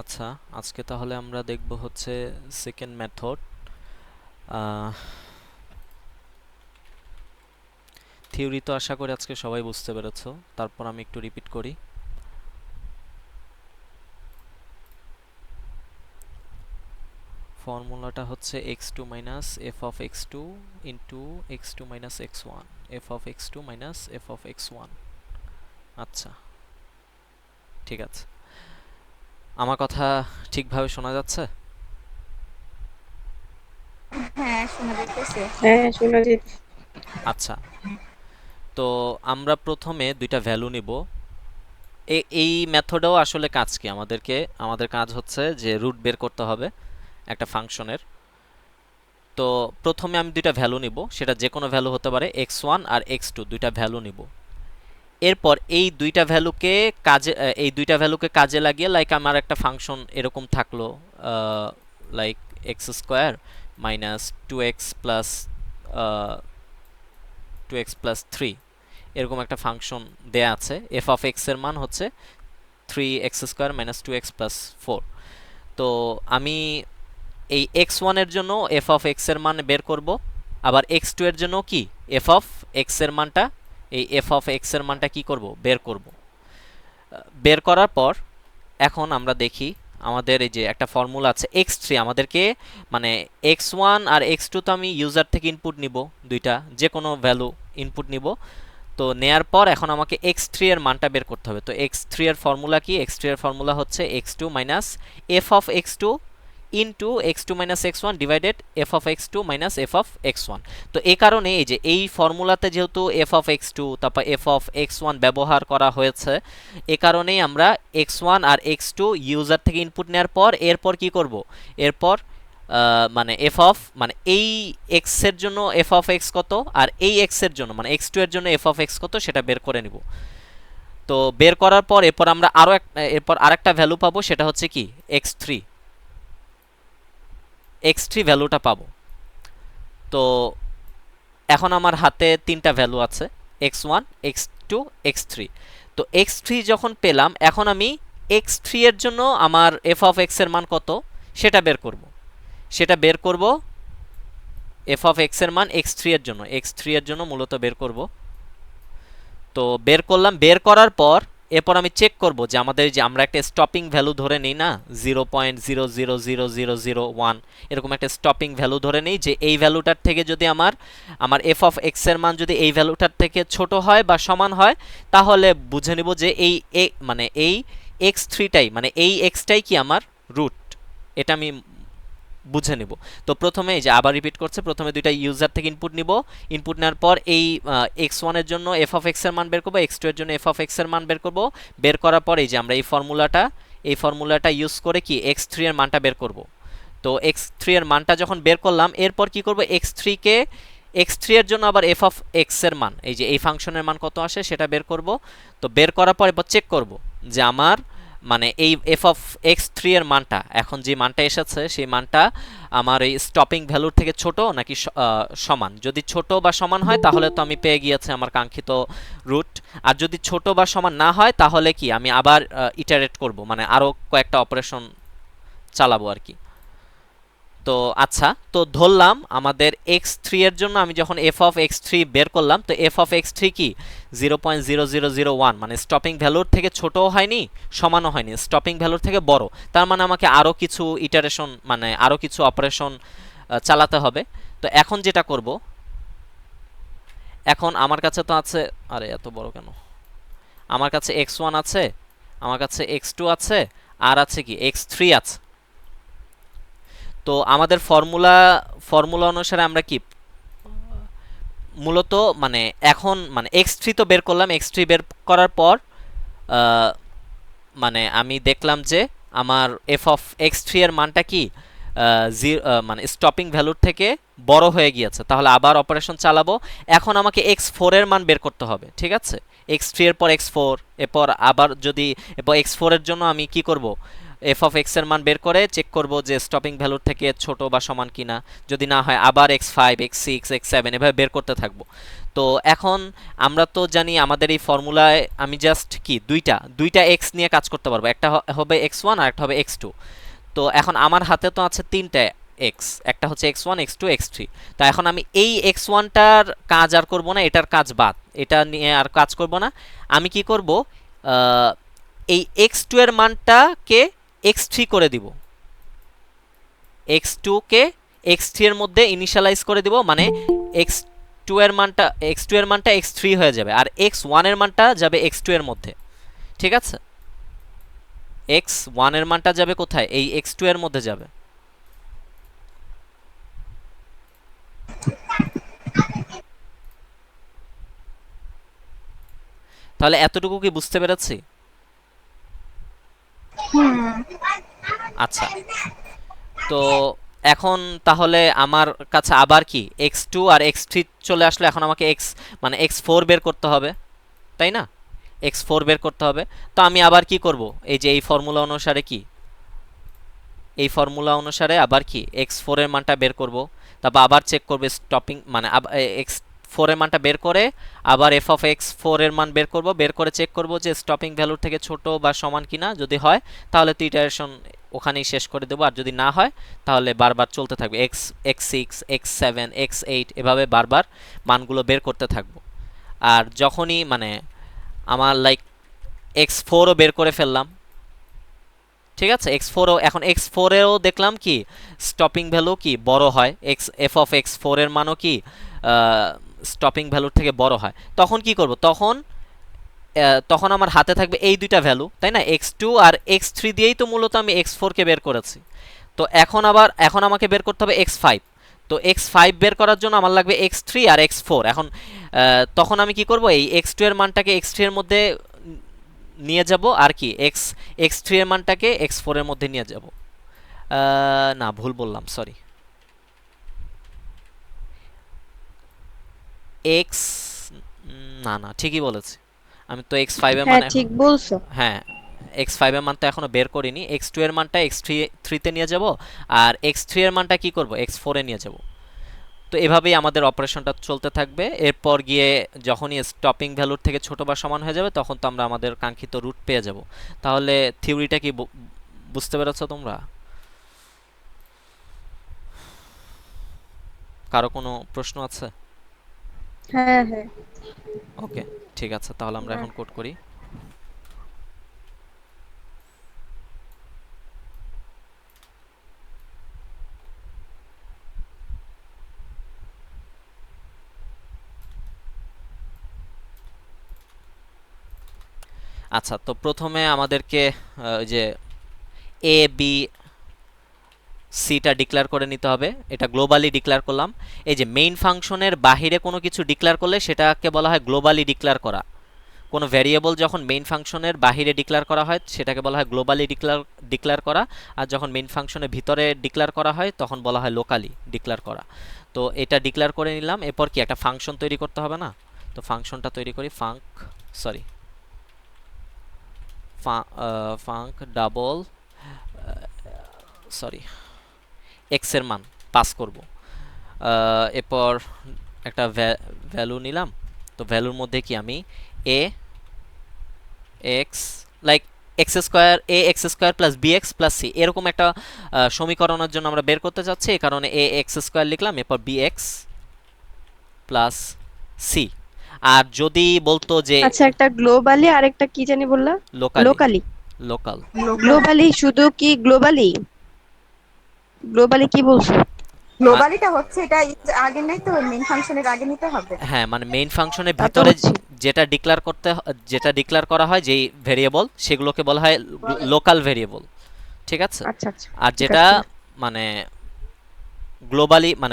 আচ্ছা, আজকে তাহলে আমরা দেখব হচ্ছে সেকেন্ড মেথড। থিওরি তো আশা করি আজকে সবাই বুঝতে পেরেছো, তারপর আমি একটু রিপিট করি। ফর্মুলাটা হচ্ছে x2 minus F of x2 into x2 minus x1, F of x2 minus F of x1। আচ্ছা, ঠিক আছে। আমার কথা ঠিকভাবে শোনা যাচ্ছে? হ্যাঁ, শোনা যাইতেছে। হ্যাঁ, শোনা যাচ্ছে। আচ্ছা, তো আমরা প্রথমে দুইটা ভ্যালু নিব। এই মেথডেও আসলে কাজ কি, আমাদের কাজ হচ্ছে যে রুট বের করতে হবে একটা ফাংশনের। তো প্রথমে আমি দুইটা ভ্যালু নিব, সেটা যে কোনো ভ্যালু হতে পারে, x1 আর x2 দুইটা ভ্যালু নিব। এরপর এই দুইটা ভ্যালুকে কাজে লাগিয়ে, লাইক আমার একটা ফাংশন এরকম থাকলো, like x square minus two x plus 2x+3, এরকম একটা ফাংশন দেয়া আছে। এফ অফ এক্স এর মান হচ্ছে 3x² মাইনাস 2x+4। তো আমি এই x1 এর জন্য এফ অফ এক্স এর মান বের করব, আবার x2 এর জন্য কি এফ অফ এক্স এর মানটা, এই এফ অফ এক্স এর মানটা কি করব, বের করব। বের করার পর এখন আমরা দেখি আমাদের এই যে একটা ফর্মুলা আছে x3, আমাদেরকে মানে x1 আর x2 তো আমি ইউজার থেকে ইনপুট নিব, দুইটা যে কোনো ভ্যালু ইনপুট নিব। তো নেয়ার পর এখন আমাকে x3 এর মানটা বের করতে হবে। তো x3 এর ফর্মুলা কি? x3 এর ফর্মুলা হচ্ছে x2 minus F of x2 into x2 minus x1 divided F of x2 minus F of x1। তো এই কারণে এই যে এই ফর্মুলাতে যেহেতু এফ অফ x2 তারপর এফ অফ x1 ব্যবহার করা হয়েছে, এ কারণেই আমরা x1 আর x2 ইউজার থেকে ইনপুট নেওয়ার পর এরপর কি করব, এরপর মানে এফ অফ মানে এই এক্স এর জন্য এফ অফ এক্স কত, আর এই এক্স এর জন্য মানে x2 এর জন্য এফ অফ এক্স কত সেটা বের করে নিব। তো বের করার পর এরপর আমরা এরপর আরেকটা ভ্যালু পাবো, সেটা হচ্ছে কি x3 ভ্যালুটা পাবো। তো এখন আমার হাতে তিনটা ভ্যালু আছে, x1 x2 x3। তো x3 যখন পেলাম, এখন আমি x3 এর জন্য আমার এফ অফ এক্স এর মান কত সেটা বের করব। এফ অফ এক্স এর মান x3 এর জন্য মূলত বের করব। তো বের করলাম, বের করার পর এরপর আমি চেক করব যে আমাদের যে আমরা একটা স্টপিং ভ্যালু ধরে নিই না, 0.000001, এরকম একটা স্টপিং ভ্যালু ধরে নিই যে এই ভ্যালুটার থেকে যদি আমার এফ অফ এক্স এর মান যদি এই ভ্যালুটার থেকে ছোট হয় বা সমান হয়, তাহলে বুঝে নিব যে মানে এই x3টাই মানে এই এক্সটাই কি আমার রুট, এটা আমি বুঝে নিব। তো প্রথমে এই যে আবার রিপিট করছে, প্রথমে দুইটা ইউজার থেকে ইনপুট নিব, ইনপুট নেওয়ার পর এই x1 এর জন্য এফ অফ এক্স এর মান বের করব, x2 এর জন্য এফ অফ এক্স এর মান বের করব। বের করার পর এই যে আমরা এই ফর্মুলাটা ইউজ করে কি x3 এর মানটা বের করব। তো x3 এর মানটা যখন বের করলাম, এরপর কি করব, x3 এর জন্য আবার এফ অফ এক্স এর মান, এই যে এই ফাংশনের মান কত আসে সেটা বের করব। তো বের করার পর এবার চেক করব যে আমার মানে এই এফ অফ x3 এর মানটা, এখন যে মানটা এসেছে সেই মানটা আমার এই স্টপিং ভ্যালুর থেকে ছোট নাকি সমান। যদি ছোট বা সমান হয় তাহলে তো আমি পেয়ে গিয়েছি আমার কাঙ্ক্ষিত রুট। আর যদি ছোট বা সমান না হয় তাহলে কি আমি আবার ইটারেট করব, মানে আরো কয়েকটা অপারেশন চালাবো আর কি। তো আচ্ছা, তো ধরলাম আমাদের x3 এর জন্য আমি যখন এফ অফ x3 বের করলাম, তো এফ অফ x3 কি 0.0001, মানে স্টপিং ভ্যালুর থেকে ছোটও হয়নি সমানও হয়নি, স্টপিং ভ্যালুর থেকে বড়। তার মানে আমাকে আরও কিছু ইটারেশন মানে আরও কিছু অপারেশন চালাতে হবে। তো এখন যেটা করব, এখন আমার কাছে তো আছে, আরে এত বড় কেন, আমার কাছে x1 আছে, আমার কাছে x2 আছে, আর আছে কি x3 আছে। তো আমাদের ফর্মুলা অনুসারে আমরা কি মূলত মানে এখন মানে x3 তো বের করলাম, x3 বের করার পর মানে আমি দেখলাম যে আমার এফ অফ x3 এর মানটা কি মানে স্টপিং ভ্যালুর থেকে বড় হয়ে গিয়েছে, তাহলে আবার অপারেশন চালাবো। এখন আমাকে x4 এর মান বের করতে হবে, ঠিক আছে। x3 এর পর x4, এরপর আবার যদি এরপর x4 এর জন্য আমি কি করব, এফ অফ এক্স এর মান বের করে চেক করব যে স্টপিং ভ্যালুর থেকে ছোট বা সমান কিনা, যদি না হয় আবার x5 x6 x7 এভাবে বের করতে থাকবো। তো এখন আমরা তো জানি আমাদের এই ফর্মুলায় আমি জাস্ট কি দুইটা x নিয়ে কাজ করতে পারবো, একটা হবে x1 আর একটা হবে x2। তো এখন আমার হাতে তো আছে তিনটা x, একটা হচ্ছে x1 x2 x3। তো এখন আমি এই x1টার কাজ আর করব না, এটার কাজ বাদ, এটা নিয়ে আর কাজ করব না। আমি কি করব, এই x2 এর মানটাকে x3 করে দিব, x2 কে x3 এর মধ্যে ইনিশিয়ালাইজ করে দিব, মানে x2 এর মানটা x3 হয়ে যাবে, আর x1 এর মানটা যাবে x2 এর মধ্যে। ঠিক আছে, x1 এর মানটা যাবে কোথায়, এই x2 এর মধ্যে যাবে। তাহলে এতটুকু কি বুঝতে পেরেছি? আচ্ছা, তো এখন তাহলে আমার কাছে আবার কি x2 আর x3 চলে আসলো, এখন আমাকে মানে x4 বের করতে হবে, তাই না? x4 বের করতে হবে। তো আমি আবার কি করব, এই যে এই ফর্মুলা অনুসারে আবার কি x4 এর মানটা বের করব, তারপর আবার চেক করবে স্টপিং, মানে x4 এর মানটা বের করে আবার f অফ x4 এর মান বের করব, বের করে চেক করব যে স্টপিং ভ্যালুর থেকে ছোট বা সমান কিনা, যদি হয় তাহলে তো ইটারেশন ওখানেই শেষ করে দেবো, আর যদি না হয় তাহলে বারবার চলতে থাকবে x6 x7 x8 এভাবে বারবার মানগুলো বের করতে থাকবো। আর যখনই মানে আমার লাইক x4ও বের করে ফেললাম, ঠিক আছে, x4ও, এখন x4 এও দেখলাম কি স্টপিং ভ্যালু কি বড় হয়, f অফ x4 এর মানও কি স্টপিং ভ্যালুর থেকে বড় হয়, তখন কি করব, তখন আমার হাতে থাকবে এই দুইটা ভ্যালু, তাই না, x2 আর x3 দিয়েই তো মূলত আমি x4 কে বের করেছি। তো এখন আমাকে বের করতে হবে x5। তো x5 বের করার জন্য আমার লাগবে x3 আর x4। এখন তখন আমি কি করব, এই x2 এর মানটাকে x3 এর মধ্যে নিয়ে যাব, আর কি x3 এর মানটাকে x4 এর মধ্যে নিয়ে যাব। না, ভুল বললাম, সরি, x, না ঠিকই বলেছি, আমি তো x5 এর মান, হ্যাঁ ঠিক বলছো। হ্যাঁ x5 এর মানটা এখনো বের করিনি, x2 এর মানটা x3 তে নিয়ে যাব, আর x3 এর মানটা কি করব, x4 এ নিয়ে যাব। তো এভাবেই আমাদের অপারেশনটা চলতে থাকবে। এরপর গিয়ে যখনই স্টপিং ভ্যালুর থেকে ছোট বা সমান হয়ে যাবে তখন তো আমরা আমাদের কাঙ্ক্ষিত রুট পেয়ে যাব। তাহলে থিওরিটা কি বুঝতে পেরেছো তোমরা? কারো কোনো প্রশ্ন আছে? হ্যাঁ হ্যাঁ। ওকে, ঠিক আছে, তাহলে আমরা এখন কোড করি। আচ্ছা, তো প্রথমে আমাদেরকে ওই যে এ বি সিটা ডিক্লেয়ার করে নিতে হবে, এটা গ্লোবালি ডিক্লেয়ার করলাম। এই যে মেইন ফাংশনের বাহিরে কোনো কিছু ডিক্লেয়ার করলে সেটাকে বলা হয় গ্লোবালি ডিক্লেয়ার করা। কোনো ভ্যারিয়েবল যখন মেইন ফাংশনের বাহিরে ডিক্লেয়ার করা হয় সেটাকে বলা হয় গ্লোবালি ডিক্লেয়ার করা, আর যখন মেইন ফাংশনের ভিতরে ডিক্লেয়ার করা হয় তখন বলা হয় লোকালি ডিক্লেয়ার করা। তো এটা ডিক্লেয়ার করে নিলাম, এরপর কি একটা ফাংশন তৈরি করতে হবে না? তো ফাংশনটা তৈরি করি, ফাঙ্ক ডাবল এক্স এর মান পাস করব। এরপর একটা ভ্যালু নিলাম, তো ভ্যালুর মধ্যে কি আমি A X, like x square plus B X plus C, এরকম একটা সমীকরণের জন্য আমরা বের করতে চাচ্ছি, এই কারণে এ এক্স স্কোয়ার লিখলাম, এরপর বি এক্স প্লাস সি। আর যদি বলতো যে আচ্ছা, একটা গ্লোবালি আর একটা কি জানি বললা? লোকালি। লোকাল, গ্লোবালি শুধু কি গ্লোবালি? গ্লোবালি কি বলছো? গ্লোবালিটা হচ্ছে এটা আগে নাই তো, মেইন ফাংশনের আগে নিতে হবে। হ্যাঁ, মানে মেইন ফাংশনের তা তো ভিতরে হচ্ছে। যেটা ডিক্লেয়ার করা হয়, যেই ভেরিয়েবল, সেগুলোকে বলা হয় লোকাল ভেরিয়েবল। ঠিক আছে, আচ্ছা আচ্ছা, আর ঠিক যেটা আছে। মানে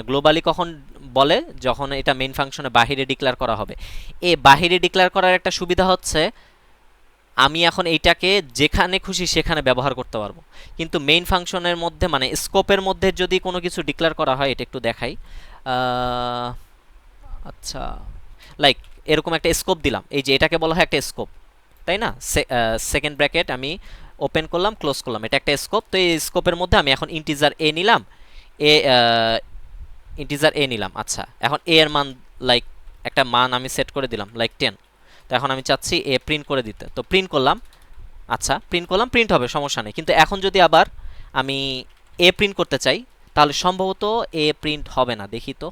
গ্লোবালি কখন বলে, যখন এটা মেইন ফাংশনের বাহিরে ডিক্লেয়ার করা হবে। এই বাহিরে ডিক্লেয়ার করার একটা সুবিধা হচ্ছে আমি এখন এইটাকে যেখানে খুশি সেখানে ব্যবহার করতে পারবো, কিন্তু মেইন ফাংশনের মধ্যে মানে স্কোপের মধ্যে যদি কোনো কিছু ডিক্লেয়ার করা হয়, এটা একটু দেখাই। আচ্ছা, লাইক এরকম একটা স্কোপ দিলাম, এই যে এটাকে বলা হয় একটা স্কোপ, তাই না? সেকেন্ড ব্র্যাকেট আমি ওপেন করলাম, ক্লোজ করলাম, এটা একটা স্কোপ। তো এই স্কোপের মধ্যে আমি এখন ইন্টিজার এ নিলাম, এ ইন্টিজার এ নিলাম। আচ্ছা, এখন এ এর মান লাইক একটা মান আমি সেট করে দিলাম লাইক 10। তো এখন আমি চাচ্ছি এ প্রিন্ট করে দিতে, তো প্রিন্ট করলাম। আচ্ছা, প্রিন্ট করলাম, প্রিন্ট হবে, সমস্যা নেই। কিন্তু এখন যদি আবার আমি এ প্রিন্ট করতে চাই, তাহলে সম্ভবত এ প্রিন্ট হবে না। দেখি তো,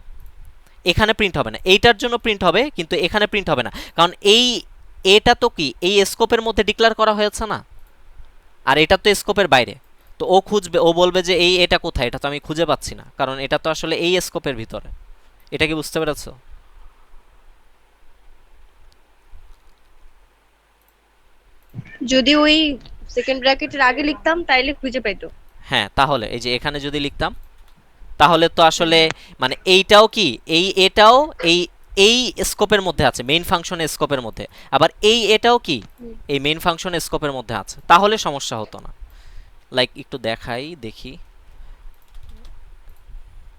এখানে প্রিন্ট হবে না, এইটার জন্য প্রিন্ট হবে কিন্তু এখানে প্রিন্ট হবে না, কারণ এই এটা তো কি এই স্কোপের মধ্যে ডিক্লেয়ার করা হয়েছে না, আর এটা তো স্কোপের বাইরে। তো ও খুঁজবে, ও বলবে যে এই এটা কোথায়, এটা তো আমি খুঁজে পাচ্ছি না, কারণ এটা তো আসলে এই স্কোপের ভিতরে। এটা কি বুঝতে পেরেছো? যদি ওই সেকেন্ড ব্র্যাকেটের আগে লিখতাম তাইলে খুঁজে পাইতো। হ্যাঁ, তাহলে এই যে এখানে যদি লিখতাম, তাহলে তো আসলে মানে এইটাও কি এই এটাও এই এই স্কোপের মধ্যে আছে, মেইন ফাংশনের স্কোপের মধ্যে। আবার এই এটাও কি এই মেইন ফাংশনের স্কোপের মধ্যে আছে, তাহলে সমস্যা হতো না। লাইক একটু দেখাই, দেখি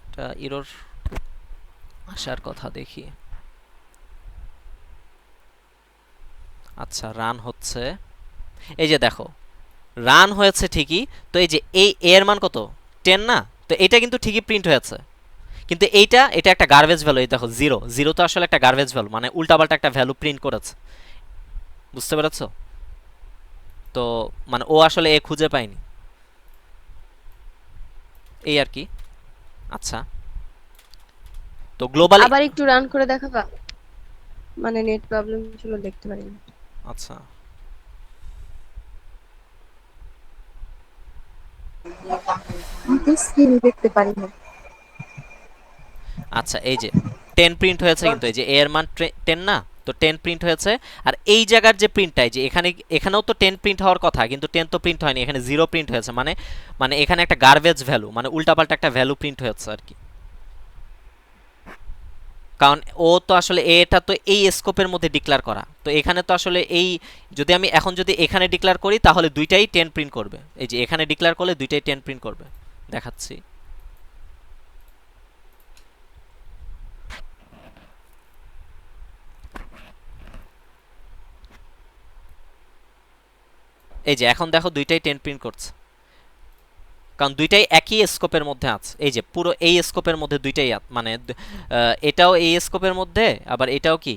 এটা এরর আসার কথা, দেখি। আচ্ছা, রান হচ্ছে, এই যে দেখো রান হয়েছে ঠিকই। তো এই যে এই এর মান কত, 10 না? তো এটা কিন্তু ঠিকই প্রিন্ট হয়েছে, কিন্তু এটা একটা গার্বেজ ভ্যালু। এই দেখো জিরো, জিরো তো আসলে একটা গার্বেজ ভ্যালু, মানে উল্টাপাল্টা একটা ভ্যালু প্রিন্ট করেছে। বুঝতে পেরেছো? তো মানে ও আসলে এ খুঁজে পায়নি, এই আর কি। আচ্ছা, তো গ্লোবালি, আবার একটু রান করে দেখাবা, মানে নেট প্রবলেম ছিল দেখতে পারিনি। আচ্ছা আমি তো স্ক্রিন দেখতে পারি না। আচ্ছা, এই যে 10 প্রিন্ট হয়েছে, কিন্তু এই যে এর মান 10 না? তো 10 প্রিন্ট হয়েছে। আর এই জায়গার যে প্রিন্টটাই, যে এখানে এখানেও তো 10 প্রিন্ট হওয়ার কথা, কিন্তু 10 তো প্রিন্ট হয়নি, এখানে 0 প্রিন্ট হয়েছে। মানে মানে এখানে একটা গার্বেজ ভ্যালু, মানে উল্টাপাল্টা একটা ভ্যালু প্রিন্ট হয়েছে আর কি। কারণ ও তো আসলে এটা তো এই স্কোপের মধ্যে ডিক্লেয়ার করা, তো এখানে তো আসলে এই যদি আমি এখন যদি এখানে ডিক্লেয়ার করি, তাহলে দুইটাই 10 প্রিন্ট করবে। এই যে এখানে ডিক্লেয়ার করলে দুইটাই 10 প্রিন্ট করবে, দেখাচ্ছি। এই যে এখন দেখো দুইটাই 10 প্রিন্ট করছে, কারণ দুইটাই একই স্কোপের মধ্যে আছে। এই যে পুরো এই স্কোপের মধ্যে দুইটাই মানে এটাও এই স্কোপের মধ্যে, আবার এটাও কি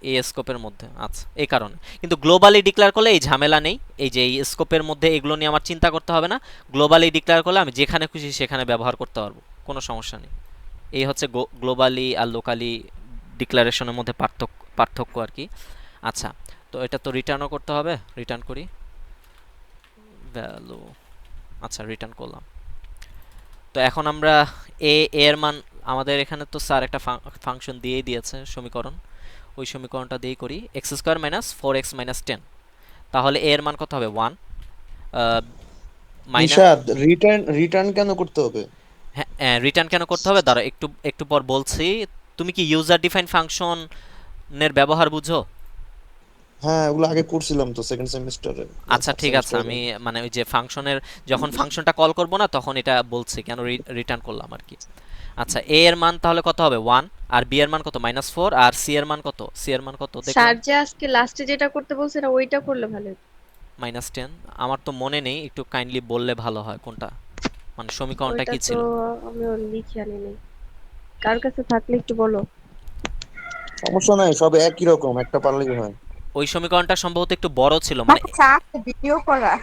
এই স্কোপের মধ্যে আছে, এই কারণে। কিন্তু গ্লোবালি ডিক্লেয়ার করলে এই ঝামেলা নেই, এই যে এই স্কোপের মধ্যে এগুলো নিয়ে আমার চিন্তা করতে হবে না। গ্লোবালি ডিক্লেয়ার করলে আমি যেখানে খুশি সেখানে ব্যবহার করতে পারবো, কোনো সমস্যা নেই। এই হচ্ছে গ্লোবালি আর লোকালি ডিক্লারেশনের মধ্যে পার্থক্য আর কি। আচ্ছা, তো এটা তো রিটার্নও করতে হবে, রিটার্ন করি ভ্যালু। আচ্ছা, রিটার্ন করলাম। তো এখন আমরা এর মান, আমাদের এখানে তো স্যার একটা ফাংশন দিয়েই দিয়েছে সমীকরণ, ওই সমীকরণটা দিয়েই করি, x square minus 4x minus 10। তাহলে এর মান কত হবে, 1 মাইনাস। নিশাদ, রিটার্ন রিটার্ন কেন করতে হবে? হ্যাঁ, রিটার্ন কেন করতে হবে দাঁড়া একটু একটু পর বলছি। তুমি কি ইউজার ডিফাইন ফাংশনের ব্যবহার বুঝো? হ্যাঁ, ওগুলো আগে করছিলাম তো সেকেন্ড সেমিস্টারে, আচ্ছা ঠিক আছে, সেমিস্টারে। আমি মানে ওই যে ফাংশনের, যখন ফাংশনটা কল করব না তখন এটা বলছি কেন রিটার্ন করলাম আর কি। আচ্ছা, এ এর মান তাহলে কত হবে, 1, আর বি এর মান কত, -4, আর সি এর মান কত, সি এর মান কত দেখলাম, স্যার যে আজকে লাস্টে যেটা করতে বলছে না ওইটা করলে ভালো হতো। -10। আমার তো মনে নেই, একটু কাইন্ডলি বললে ভালো হয় কোনটা, মানে সমীকরণটা ওইটা কি তো ছিল। আমিও লিখে আনি নাই, কার কাছে থাকলে একটু বলো। সমস্যা নাই, সব একই রকম, একটা পারলেই হয়। ওই সমীকরণটা সম্ভবত একটু বড় ছিল, মানে মানে চাপ ভিডিও করা।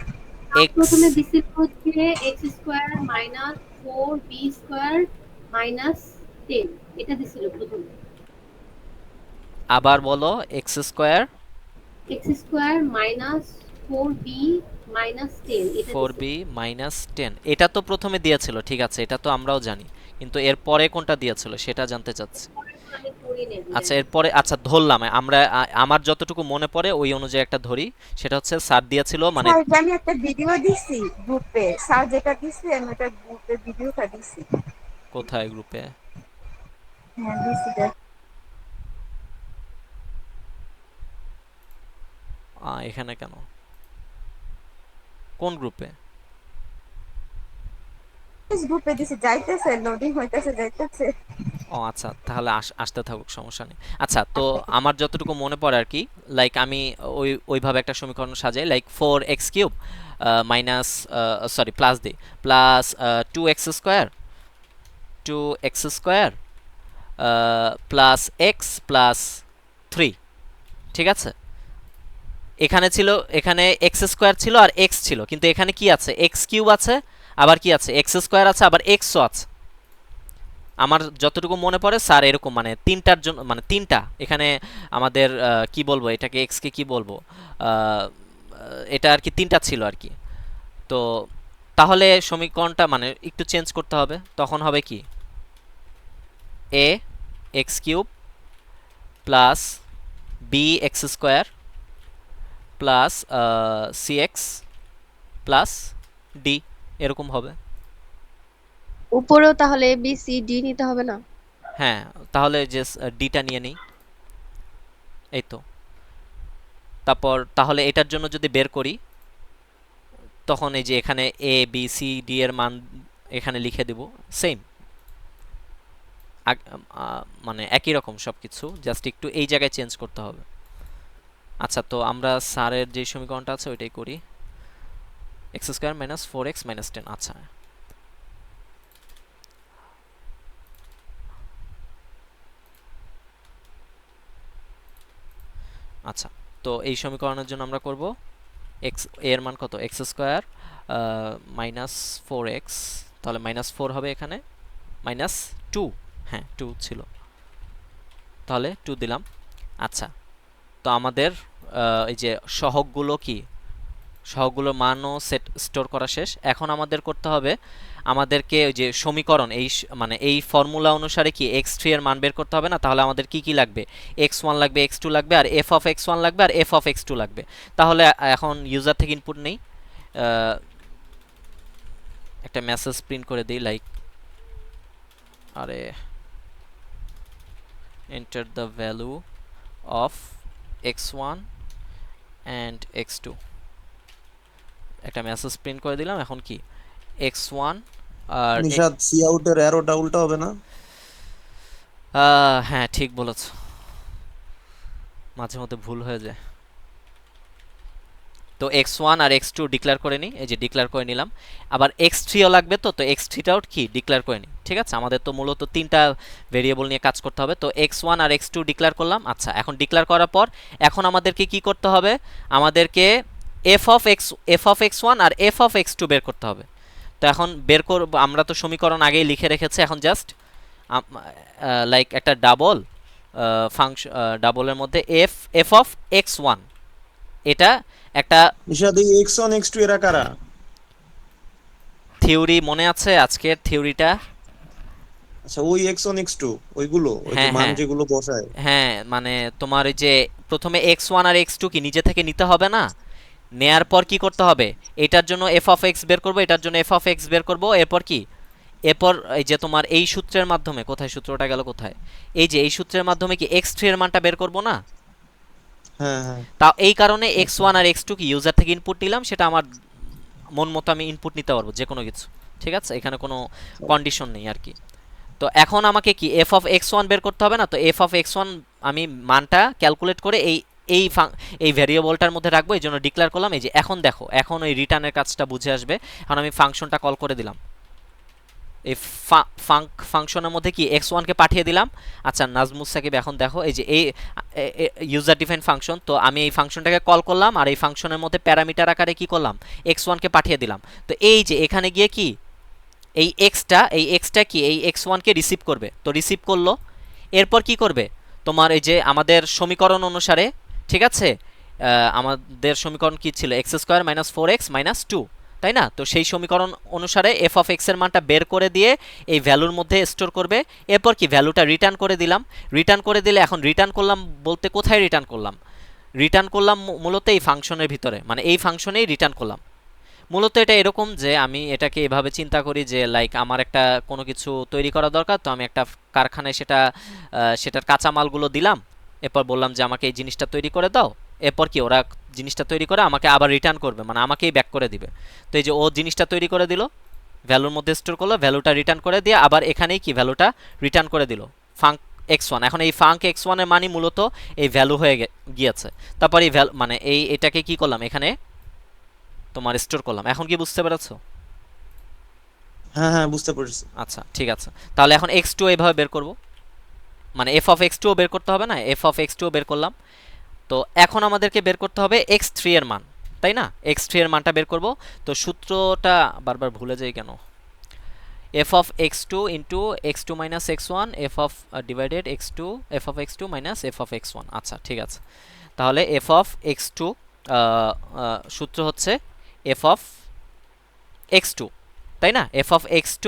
এক্স, প্রথমে দিছিল হচ্ছে x square minus 4b square minus 10, এটা দিছিল প্রথমে। আবার বলো, x square x square minus 4b minus 10 এটা ফোর দিছিল। বি মাইনাস 10, এটা তো প্রথমে দিয়েছিল, ঠিক আছে, এটা তো আমরাও জানি, কিন্তু এর পরে কোনটা দিয়েছিল সেটা জানতে চাচ্ছি। আমি করি না আচ্ছা, এরপরে আচ্ছা ধরলাম আমরা, আমার যতটুকু মনে পড়ে ওই অনুযায়ী একটা ধরি, সেটা হচ্ছে স্যার দিয়েছিল মানে, স্যারকে আমি একটা ভিডিও দিছি গ্রুপে, স্যার যেটা দিছে আমি ওটা গ্রুপে ভিডিওটা দিছি। কোথায় গ্রুপে? হ্যাঁ দিছি দেখ। এখানে কেন, কোন গ্রুপে? গ্রুপে দিছি, যাইতেছে লোডিং হইতেছে যাইতেছে। ও আচ্ছা, তাহলে আসতে থাকুক, সমস্যা নেই। আচ্ছা, তো আমার যতটুকু মনে পড়ে আর কি, লাইক আমি ওইভাবে একটা সমীকরণ সাজাই, like 4x³ minus, sorry plus দিই, plus 2x² 2x² plus X plus 3, ঠিক আছে? এখানে ছিল, এখানে x² ছিল আর x ছিল, কিন্তু এখানে কি আছে, x³ আছে, আবার কি আছে, x² আছে, আবার xও আছে। আমার যতটুকু মনে পড়ে স্যার এরকম, মানে তিনটার জন্য, মানে তিনটা এখানে আমাদের কি বলবো এটাকে, এক্স কে কি বলবো, এটা আর কি তিনটা ছিল আর কি। তো তাহলে সমীকরণটা মানে একটু চেঞ্জ করতে হবে, তখন হবে কি, a x³ plus b x² plus cx plus d, এরকম হবে। উপরেও তাহলে বি সি ডি নিতে হবে না? হ্যাঁ, তাহলে যে ডিটা নিয়ে নিই, এই তো। তারপর তাহলে এটার জন্য যদি বের করি, তখন এই যে এখানে এ বি সি ডি এর মান এখানে লিখে দিব, সেম, মানে একই রকম সবকিছু, জাস্ট একটু এই জায়গায় চেঞ্জ করতে হবে। আচ্ছা, তো আমরা স্যারের যে সমীকরণটা আছে ওইটাই করি, x² মাইনাস 4x মাইনাস 10। আচ্ছা, আচ্ছা, তো এই সমীকরণের জন্য আমরা করব x এর মান কত, x² মাইনাস 4x, তাহলে মাইনাস 4 হবে এখানে, মাইনাস 2, হ্যাঁ 2 ছিল, তাহলে 2 দিলাম। আচ্ছা, তো আমাদের এই যে সহগগুলো কি, সহগগুলোর মানও স্টোর করা শেষ। এখন আমাদের করতে হবে, আমাদেরকে ওই যে সমীকরণ এই মানে এই ফর্মুলা অনুসারে কি x3 এর মান বের করতে হবে না? তাহলে আমাদের কি কি লাগবে, x1 লাগবে, x2 লাগবে, আর f(x1) লাগবে, আর f(x2) লাগবে। তাহলে এখন ইউজার থেকে ইনপুট নেই, একটা মেসেজ প্রিন্ট করে দিই, লাইক আরে enter the value of x1 and x2, একটা মেসেজ প্রিন্ট করে দিলাম। এখন কি x1 আর নিশাদ, সি আউটের অ্যারোটা উল্টা হবে না? হ্যাঁ ঠিক বলেছো, মাঝে মধ্যে ভুল হয়ে যায়। তো x1 আর x2 ডিক্লেয়ার করে নিই, এই যে ডিক্লেয়ার করে নিলাম। আবার x3ও লাগবে, তো x3টাও কি ডিক্লেয়ার করে নিই, ঠিক আছে? আমাদের তো মূলত তিনটা ভেরিয়েবল নিয়ে কাজ করতে হবে, তো x1 আর x2 ডিক্লেয়ার করলাম। আচ্ছা, এখন ডিক্লেয়ার করার পর এখন আমাদেরকে কি করতে হবে, আমাদেরকে f(x1) আর f(x2) বের করতে হবে। তো এখন বের করব, আমরা তো সমীকরণ আগেই লিখে রেখেছি, এখন জাস্ট লাইক একটা ডাবল ফাংশন, ডাবলের মধ্যে f(x1), এটা একটা নিশাদ, এই x1 x2 এরা কারা? থিওরি মনে আছে আজকের থিওরিটা? আচ্ছা, ওই x1 x2 ওইগুলো, ওই যে হ্যাঁ মান হ্যাঁ যেগুলো বসায়। হ্যাঁ, মানে তোমার ওই যে প্রথমে x1 আর x2 কি নিজে থেকে নিতে হবে না, নেয়ার পর কি করতে হবে, এটার জন্য f(x) বের করব, এটার জন্য f(x) বের করব, এরপর কি, এরপর এই যে তোমার এই সূত্রের মাধ্যমে, কোথায় সূত্রটা গেল কোথায়, এই যে এই সূত্রের মাধ্যমে কি x3 এর মানটা বের করব না? হ্যাঁ হ্যাঁ, তা এই কারণে x1 আর x2 কি ইউজার থেকে ইনপুট নিলাম, সেটা আমার মন মতো আমি ইনপুট নিতে পারবো যে কোনো কিছু, ঠিক আছে? এখানে কোনো কন্ডিশন নেই আর কি। তো এখন আমাকে কি f(x1) বের করতে হবে না? তো f(x1) আমি মানটা ক্যালকুলেট করে এই এই এই ভেরিয়েবলটার মধ্যে রাখবো, এই জন্য ডিক্লেয়ার করলাম। এই যে এখন দেখো, এখন ওই রিটার্নের কাজটা বুঝে আসবে। এখন আমি ফাংশনটা কল করে দিলাম, এই ফাংশনের মধ্যে কি x1 কে পাঠিয়ে দিলাম। আচ্ছা নাজমুস সাকিব, এখন দেখো এই যে এই ইউজার ডিফাইন ফাংশন, তো আমি এই ফাংশনটাকে কল করলাম, আর এই ফাংশনের মধ্যে প্যারামিটার আকারে কি করলাম, x1 কে পাঠিয়ে দিলাম। তো এই যে এখানে গিয়ে কি এই এক্সটা কি এই x1 কে রিসিভ করবে, তো রিসিভ করলো। এরপর কি করবে, তোমার এই যে আমাদের সমীকরণ অনুসারে, ঠিক আছে, আমাদের সমীকরণ কি ছিল, x² মাইনাস 4x মাইনাস 2, তাই না? তো সেই সমীকরণ অনুসারে f(x) এর মানটা বের করে দিয়ে এই ভ্যালুর মধ্যে স্টোর করবে। এরপর কি ভ্যালুটা রিটার্ন করে দিলাম, রিটার্ন করে দিলে, এখন রিটার্ন করলাম বলতে কোথায় রিটার্ন করলাম, রিটার্ন করলাম মূলত এই ফাংশনের ভিতরে, মানে এই ফাংশনেই রিটার্ন করলাম। মূলত এটা এরকম যে আমি এটাকে এভাবে চিন্তা করি যে লাইক আমার একটা কোনো কিছু তৈরি করা দরকার, তো আমি একটা কারখানায় সেটার কাঁচামালগুলো দিলাম, এরপর বললাম যে আমাকে এই জিনিসটা তৈরি করে দাও। এরপর কি ওরা জিনিসটা তৈরি করে আমাকে আবার রিটার্ন করবে, মানে আমাকেই ব্যাক করে দিবে। তো এই যে ও জিনিসটা তৈরি করে দিল, ভ্যালুর মধ্যে স্টোর করলো, ভ্যালুটা রিটার্ন করে দিয়ে আবার এখানেই কি ভ্যালুটা রিটার্ন করে দিল। ফাঙ্ক x1 এখন এই ফাঙ্ক x1 এর মানই মূলত এই ভ্যালু হয়ে গিয়েছে তারপর এই মানে এটাকে কি করলাম এখানে তোমার স্টোর করলাম এখন কি বুঝতে পেরেছো হ্যাঁ হ্যাঁ বুঝতে পেরেছি। আচ্ছা ঠিক আছে তাহলে এখন x2 এইভাবে বের করব মানে f of x2 বের করতে হবে না f of x2 বের করলাম তো এখন আমাদেরকে বের করতে হবে x3 এর মান তাই না x3 এর মানটা বের করব তো সূত্রটা বারবার ভুলে যাই কেন f of x2 into x2 minus x1 f of divided x2 f of x2 minus f of x1 আচ্ছা ঠিক আছে তাহলে f of x2 সূত্র হচ্ছে f of x2 তাই না f of x2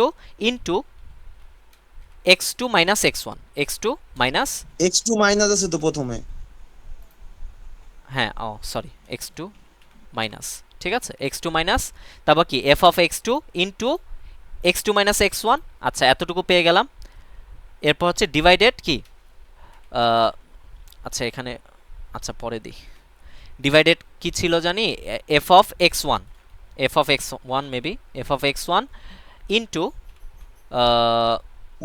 into x2 minus x1 x2 minus x2 minus আছে তো প্রথমে। হ্যাঁ ও সরি x2 মাইনাস ঠিক আছে x2 মাইনাস তারপর কি f of x2 into x2 minus x1 আচ্ছা এতটুকু পেয়ে গেলাম এরপর হচ্ছে ডিভাইডেড কি আচ্ছা এখানে আচ্ছা পরে দিই ডিভাইডেড কি ছিল জানি f of x1 maybe f of x1 into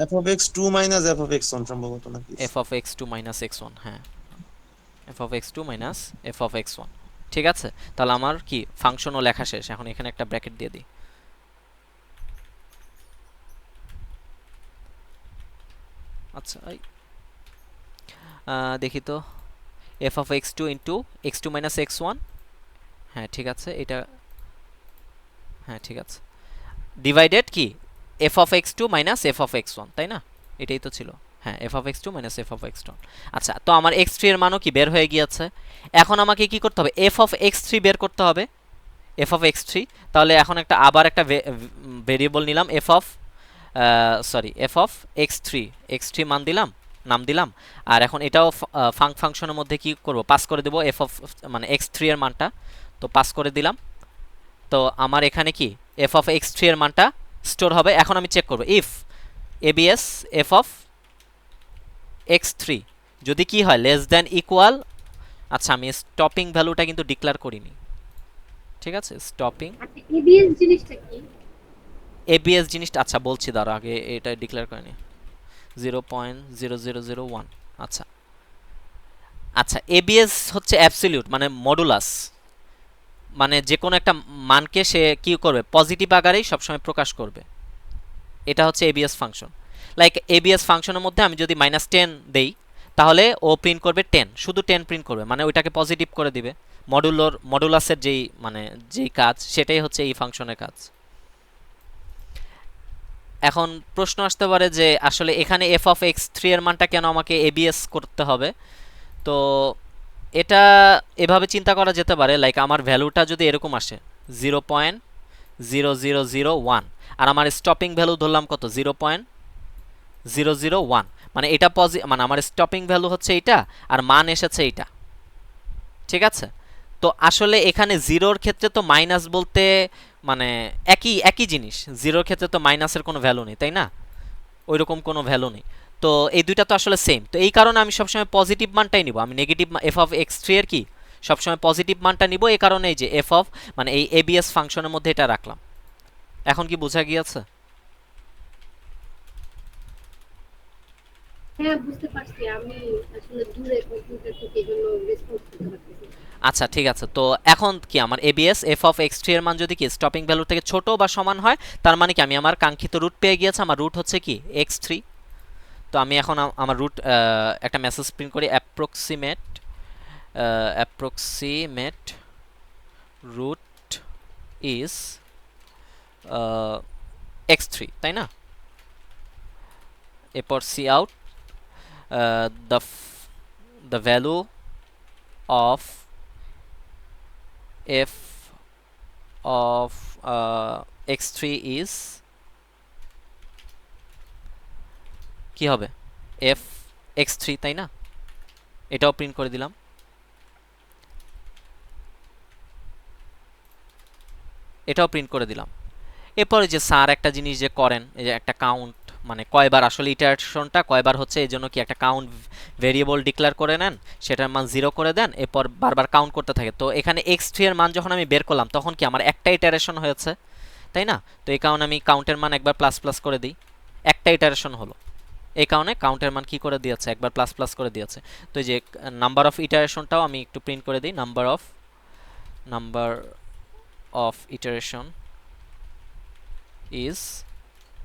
f of x2 minus f of x1 সম্ভবত নাকি f of x2 minus x1 হ্যাঁ f of x2 minus f of x1 ঠিক আছে তাহলে আমার কি ফাংশনও লেখা শেষ এখন এখানে একটা ব্র্যাকেট দিয়ে দিই আচ্ছা দেখি তো f of x2 into x2 minus x1 হ্যাঁ ঠিক আছে এটা হ্যাঁ ঠিক আছে ডিভাইডেড কি f of x2 minus f of x1 তাই না এটাই তো ছিল হ্যাঁ f of x2 minus f of x1 আচ্ছা তো আমার x3 এর মানও কি বের হয়ে গিয়েছে এখন আমাকে কি করতে হবে f of x3 বের করতে হবে f of x3 তাহলে এখন আবার একটা ভেরিয়েবল নিলাম f of x3 নাম দিলাম আর এখন এটাও ফাংশনের মধ্যে কি করব পাস করে দেব f of মানে x3 এর মানটা তো পাস করে দিলাম তো আমার এখানে কি f of x3 এর মানটা স্টোর হবে এখন আমি চেক করব if abs f of x3 যদি কি হয় লেস দ্যান ইকুয়াল আচ্ছা আমি স্টপিং ভ্যালুটা কিন্তু ডিক্লেয়ার করিনি ঠিক আছে স্টপিং আচ্ছা এবিএস জিনিসটা কি abs জিনিসটা আচ্ছা বলছি দাঁড়া আগে এটা ডিক্লেয়ার করে নি 0.0001 আচ্ছা আচ্ছা abs হচ্ছে অ্যাবসলিউট মানে মডুলাস মানে যে কোনো একটা মানকে সে কি করবে পজিটিভ আকারেই সবসময় প্রকাশ করবে এটা হচ্ছে abs ফাংশন লাইক abs ফাংশনের মধ্যে আমি যদি -10 দেই তাহলে ও প্রিন্ট করবে 10 শুধু 10 প্রিন্ট করবে মানে ওইটাকে পজিটিভ করে দিবে মডুলাসের যেই কাজ সেটাই হচ্ছে এই ফাংশনের কাজ এখন প্রশ্ন আসতে পারে যে আসলে এখানে f of x3 এর মানটা কেন আমাকে abs করতে হবে তো এটা এভাবে চিন্তা করা যেতে পারে লাইক আমার ভ্যালুটা যদি এরকম আসে 0.0001 আর আমার স্টপিং ভ্যালু ধরলাম কত 0.001 মানে এটা মানে আমার স্টপিং ভ্যালু হচ্ছে এইটা আর মান এসেছে এইটা ঠিক আছে তো আসলে এখানে জিরোর ক্ষেত্রে তো মাইনাস বলতে মানে একই জিনিস জিরোর ক্ষেত্রে তো মাইনাসের কোনো ভ্যালু নেই তাই না ওইরকম কোনো ভ্যালু নেই তো এই দুইটা তো আসলে সেম তো এই কারণে আমি সবসময় পজিটিভ মানটাই নিব আমি নেগেটিভ f of x3 এর কি সবসময় পজিটিভ মানটা নিব এই কারণে এই যে f of মানে এই abs ফাংশনের মধ্যে এটা রাখলাম এখন কি বোঝা গিয়েছে হ্যাঁ বুঝতে পারছি আমি আসলে দূরে কম্পিউটার থেকে এজন্য রেসপন্স করতে পারতেছি আচ্ছা ঠিক আছে তো এখন কি আমার abs f of x3 এর মান যদি কি স্টপিং ভ্যালু থেকে ছোট বা সমান হয় তার মানে কি আমি আমার কাঙ্ক্ষিত রুট পেয়ে গিয়েছি আমার রুট হচ্ছে কি x3 তো আমি এখন আমার রুট একটা মেসেজ প্রিন্ট করি approximate root is x3 তাই না এরপর cout the value of f of x3 is কি হবে f x3 তাই না এটাও প্রিন্ট করে দিলাম এরপরে যে স্যার একটা জিনিস যে করেন এই যে একটা কাউন্ট মানে কয়বার আসলে ইটারেশনটা কয়বার হচ্ছে এজন্য কি একটা কাউন্ট ভেরিয়েবল ডিক্লেয়ার করে নেন সেটার মান 0 করে দেন এরপর বারবার কাউন্ট করতে থাকে তো এখানে x3 এর মান যখন আমি বের করলাম তখন কি আমার একটা ইটারেশন হয়েছে তাই না তো এই কারণে আমি কাউন্টের মান একবার প্লাস প্লাস করে দিই একটা ইটারেশন হলো এই কারণে কাউন্টের মান কি করে দিয়েছে, একবার প্লাস প্লাস করে দিয়েছে। তো এই যে নাম্বার অফ ইটারেশনটাও আমি একটু প্রিন্ট করে দিই, নাম্বার অফ ইটারেশন ইজ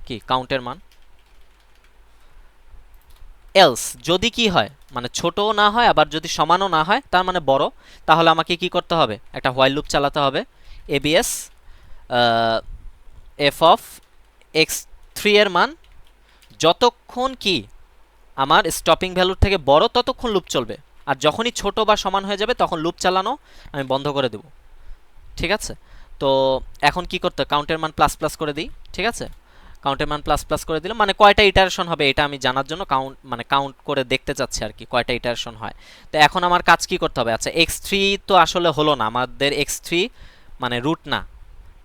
কি কাউন্টের মান। এলস যদি কি হয়, মানে ছোটও না হয় আবার যদি সমানও না হয়, তার মানে বড়, তাহলে আমাকে কি করতে হবে, একটা হোয়াইল লুপ চালাতে হবে। ABS F of x three এর মান যতক্ষণ কি আমার স্টপিং ভ্যালুর থেকে বড় ততক্ষণ লুপ চলবে, আর যখনই ছোট বা সমান হয়ে যাবে তখন লুপ চালানো আমি বন্ধ করে দেব। ঠিক আছে, তো এখন কি করতে, কাউন্টের মান প্লাস প্লাস করে দিই। ঠিক আছে, কাউন্টের মান প্লাস প্লাস করে দিলাম, মানে কয়টা ইটারেশন হবে এটা আমি জানার জন্য কাউন্ট করে দেখতে চাচ্ছি আর কি, কয়টা ইটারেশন হয়। তো এখন আমার কাজ কি করতে হবে, আচ্ছা x3 তো আসলে হলো না, আমাদের x3 মানে রুট না,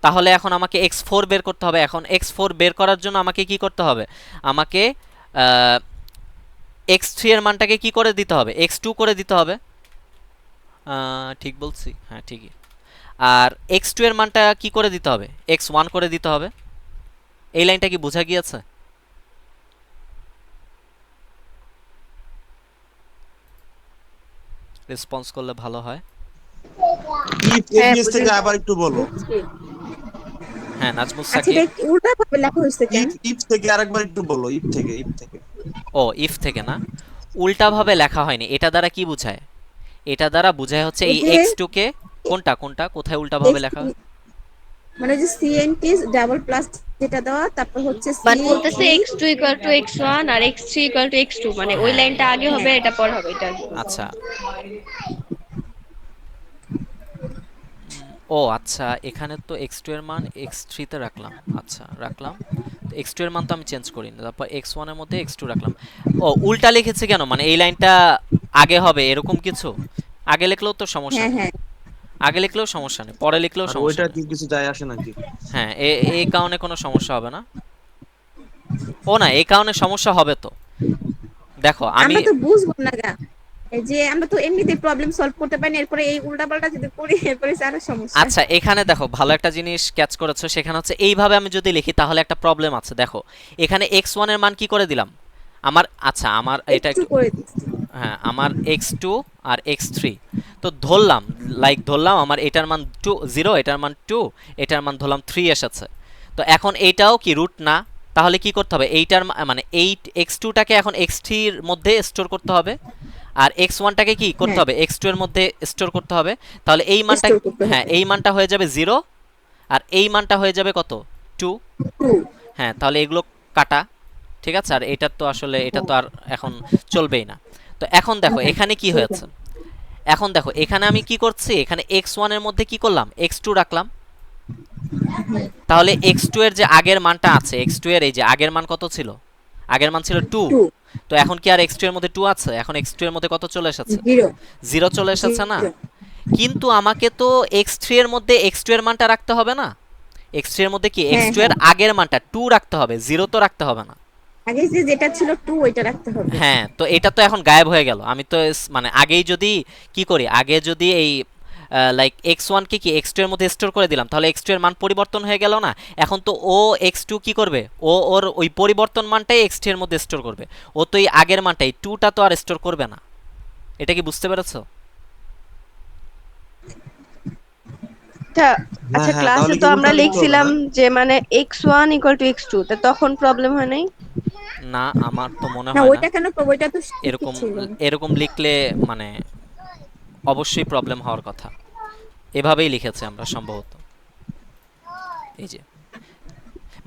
তাহলে এখন আমাকে x4 বের করতে হবে। এখন x4 বের করার জন্য আমাকে কি করতে হবে, আমাকে x3 এর মানটাকে কি করে দিতে হবে, x2 করে দিতে হবে। ঠিক বলছি? হ্যাঁ ঠিকই। আর x2 এর মানটা কি করে দিতে হবে, x1 করে দিতে হবে। এই লাইনটা কি বোঝা গিয়েছে? রেসপন্স করলে ভালো হয়। ইফ এবিএস থেকে আবার একটু বলো। হ্যাঁ নাজমুস আচ্ছা সাকিব। এটা উল্টা ভাবে লেখা হয়েছে কেন? ইফ থেকে আরেকবার একটু বলো, ইফ থেকে। ও ইফ থেকে না, উল্টা ভাবে লেখা হয়নি। এটা দ্বারা কি বোঝায়, এটা দ্বারা বোঝায় হচ্ছে এই x2 কে কোনটা কোথায় উল্টা ভাবে লেখা, মানে যে সিএনটি ডাবল প্লাস যেটা দেওয়া, তারপর হচ্ছে মানে বলতেছে x2 = x1 আর x3 = x2, মানে ওই লাইনটা আগে হবে এটা পর হবে এটা। আচ্ছা ও আচ্ছা, এখানে তো x2 এর মান x3 তে রাখলাম। আচ্ছা রাখলাম, তো x2 এর মান তো আমি চেঞ্জ করিনি, তারপর x1 এর মধ্যে x2 রাখলাম। ও উল্টা লিখেছে কেন, মানে এই লাইনটা আগে হবে এরকম কিছু? আগে লিখলেও তো সমস্যা হ্যাঁ নেই, হ্যাঁ আগে লিখলেও সমস্যা নেই, পরে লিখলেও আর সমস্যা ওইটা নেই। কি কিছু যায় আসে নাকি? হ্যাঁ এই কারণে কোনো সমস্যা হবে না। ও না, এই কারণে সমস্যা হবে তো। দেখো আমি আমরা তো বুঝবো না গা, এই যে আমরা তো এমনিতে প্রবলেম সলভ করতে পারি না, এরপরে এই উল্টাপাল্টা যদি করি এরপরে আরো সমস্যা। আচ্ছা এখানে দেখো ভালো একটা জিনিস ক্যাচ করেছো, সেখানে হচ্ছে এইভাবে আমি যদি লিখি তাহলে একটা প্রবলেম আছে। দেখো এখানে x1 এর মান কি করে দিলাম আমার, আচ্ছা আমার এটা একটু একটু, করে দিচ্ছি। হ্যাঁ আমার x2 আর x3 তো ধরলাম আমার এটার মান 0, এটার মান 2, এটার মান ধরলাম 3 এসেছে। তো এখন এইটাও কি রুট না, তাহলে কি করতে হবে, এইটার মানে এই x2টাকে এখন x3 এর মধ্যে স্টোর করতে হবে, আর x1টাকে কি করতে হবে, x2 এর মধ্যে স্টোর করতে হবে। তাহলে এই মানটা, Store করতে হবে। হ্যাঁ এই মানটা হয়ে যাবে 0 আর এই মানটা হয়ে যাবে কত, 2। হ্যাঁ তাহলে এগুলো কাটা। ঠিক আছে, আর এটা তো আসলে এটা তো আর এখন চলবেই না। তো এখন দেখো এখানে কি হয়েছে, এখন দেখো এখানে আমি কি করছি, এখানে x1 এর মধ্যে কি করলাম, x2 রাখলাম। তাহলে x2 এর যে আগের মানটা আছে, x2 এর এই যে আগের মান কত ছিল, আগের মান ছিল 2। তো এখন কি আর x2 এর মধ্যে 2 আছে, এখন x2 এর মধ্যে কত চলে এসেছে, 0 চলে এসেছে না। কিন্তু আমাকে তো x3 এর মধ্যে x2 এর মানটা রাখতে হবে না, x3 এর মধ্যে কি x2 এর আগের মানটা 2 রাখতে হবে, 0 তো রাখতে হবে না। আগে যে যেটা ছিল 2 ওইটা রাখতে হবে। হ্যাঁ তো এটা তো এখন গায়েব হয়ে গেল। আমি তো মানে আগেই যদি কি করি, আগে যদি এই লাইক x1 কে কি x2 এর মধ্যে স্টোর করে দিলাম, তাহলে x2 এর মান পরিবর্তন হয়ে গেল না। এখন তো ও x2 কি করবে, ও ওর ওই পরিবর্তন মানটাই x3 এর মধ্যে স্টোর করবে, ও তো এই আগের মানটাই 2টা তো আর স্টোর করবে না। এটা কি বুঝতে পেরেছো? আচ্ছা ক্লাসে তো আমরা লিখছিলাম যে মানে x1 = x2, তা তখন প্রবলেম হয় নাই? না আমার তো মনে না হয় না ওইটা কেন, ওইটা তো এরকম এরকম লিখলে মানে অবশ্যই প্রবলেম হওয়ার কথা। এভাবেই লিখেছে আমরা সম্ভবত, এই যে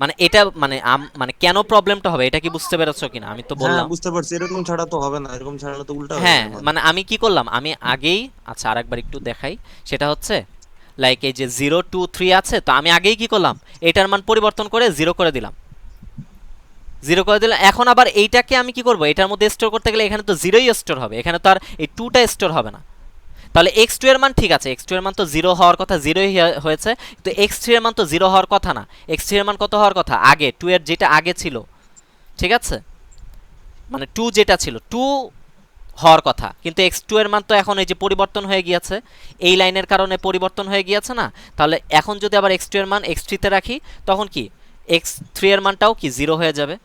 মানে এটা মানে মানে কেন প্রবলেমটা হবে এটা কি বুঝতে পেরেছো কিনা, আমি তো হ্যাঁ বললাম। বুঝতে পারছি, এরকম ছাড়া তো হবে না, এরকম ছাড়া তো উল্টা হয়ে হ্যাঁ যাবে। মানে আমি কি করলাম, আমি আগেই, আচ্ছা আরেকবার একটু দেখাই, সেটা হচ্ছে লাইক এই যে 0 2 3 আছে, তো আমি আগেই কি করলাম, এটার মান পরিবর্তন করে 0 করে দিলাম, 0 করে দিলাম। এখন আবার এইটাকে আমি কি করব, এটার মধ্যে স্টোর করতে গেলে এখানে তো 0ই স্টোর হবে, এখানে তো আর এই 2টা স্টোর হবে না। তাহলে x2 এর মান ঠিক আছে, x2 এর মান তো 0 হওয়ার কথা, 0ই হয়েছে, তো x3 এর মান তো 0 হওয়ার কথা না। x3 এর মান কত হওয়ার কথা, আগে 2 এর যেটা আগে ছিল, ঠিক আছে, মানে 2 যেটা ছিল 2 হওয়ার কথা, কিন্তু x2 এর মান তো এখন এই যে পরিবর্তন হয়ে গিয়েছে, এই লাইনের কারণে পরিবর্তন হয়ে গিয়েছে না। তাহলে এখন যদি আবার x2 এর মান x3 তে রাখি, তখন কি x3 এর মানটাও কি 0 হয়ে যাবে।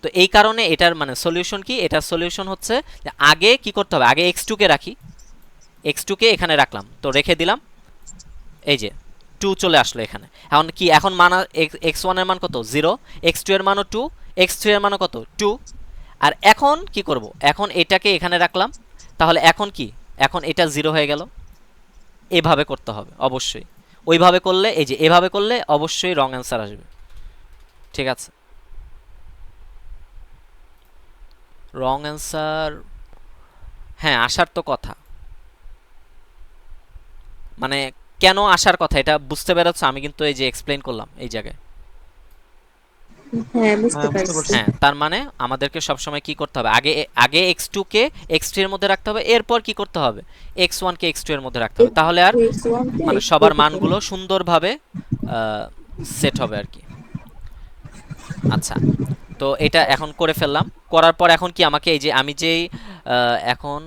তো এই কারণে এটার মানে সলিউশন কি, এটার সলিউশন হচ্ছে যে আগে কি করতে হবে, আগে x2 কে রাখি, x2 কে এখানে রাখলাম, তো রেখে দিলাম, এই যে 2 চলে আসলো এখানে। এখন কি, এখন মান x1 এর মান কত 0, x2 এর মানও 2, x3 এর মানও কত 2। আর এখন কি করব, এখন এটাকে এখানে রাখলাম, তাহলে এখন কি, এখন এটা 0 হয়ে গেল। এভাবে করতে হবে অবশ্যই, ওইভাবে করলে, এই যে এভাবে করলে অবশ্যই রং অ্যান্সার আসবে। ঠিক আছে, রং অ্যান্সার হ্যাঁ আসার তো কথা, মানে কেন আসার কথা এটা বুঝতে পেরেছ, আমি কিন্তু এই যে এক্সপ্লেইন করলাম এই জায়গায়। হ্যাঁ বুঝতে হ্যাঁ, বুঝতে পারছি। পারছি। হ্যাঁ, তার মানে আমাদেরকে সবসময় কি করতে হবে, আগে আগে x2 কে x3 এর মধ্যে রাখতে হবে, এরপর কি করতে হবে x1 কে x2 এর মধ্যে রাখতে হবে, তাহলে আর X1 কে মানে X2 সবার তে মানগুলো সুন্দরভাবে সেট হবে আর কি। আচ্ছা, তো এটা এখন করে ফেললাম, করার পর এখন কি আমাকে এই যে আমি যেই এখন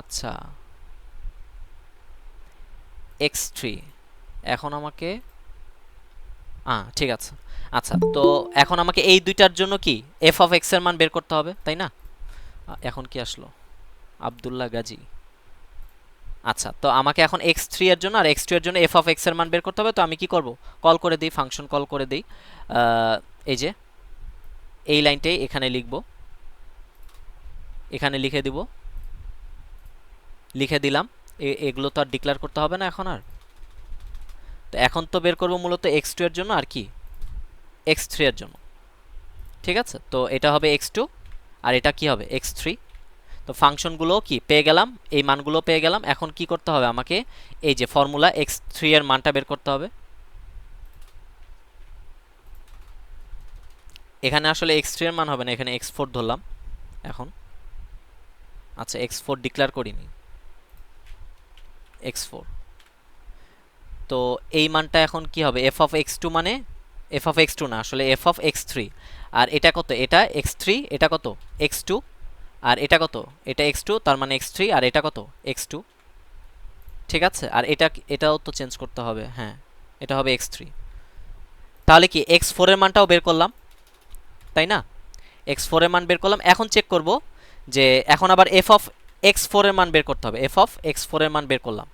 আচ্ছা x3 এখন আমাকে ঠিক আছে। আচ্ছা, তো এখন আমাকে এই দুইটার জন্য কি f অফ x এর মান বের করতে হবে, তাই না? এখন কি আসলো আব্দুল্লাহ গাজী। আচ্ছা, তো আমাকে এখন x3 এর জন্য আর x2 এর জন্য f অফ x এর মান বের করতে হবে। তো আমি কি করব, কল করে দিই, ফাংশন কল করে দিই। এই যে এই লাইনটাই এখানে লিখব, এখানে লিখে দিব, লিখে দিলাম। এগুলো তো আর ডিক্লেয়ার করতে হবে না এখন আর। তো এখন তো বের করব মূলত x2 এর জন্য আর কি x3 এর জন্য। ঠিক আছে, তো এটা হবে x2 আর এটা কি হবে x3। তো ফাংশনগুলো কি পেয়ে গেলাম, এই মানগুলো পেয়ে গেলাম। এখন কি করতে হবে আমাকে, এই যে ফর্মুলা x3 এর মানটা বের করতে হবে। এখানে আসলে x3 এর মান হবে না, এখানে x4 ধরলাম এখন। আচ্ছা, x4 ডিক্লেয়ার করিনি, x4। তো এই মানটা এখন কি হবে, f অফ x2 মানে f অফ x2 না, আসলে f অফ x3। আর এটা কত, এটা x3, এটা কত x2, আর এটা কত, এটা x2, তার মানে x3, আর এটা কত x2। ঠিক আছে, আর এটাও তো চেঞ্জ করতে হবে, হ্যাঁ এটা হবে x3। তাহলে কি x4 এর মানটাও বের করলাম, তাই না? x4 এর মান বের করলাম। এখন চেক করব যে এখন আবার f অফ x4 এর মান বের করতে হবে। f অফ x4 এর মান বের করলাম,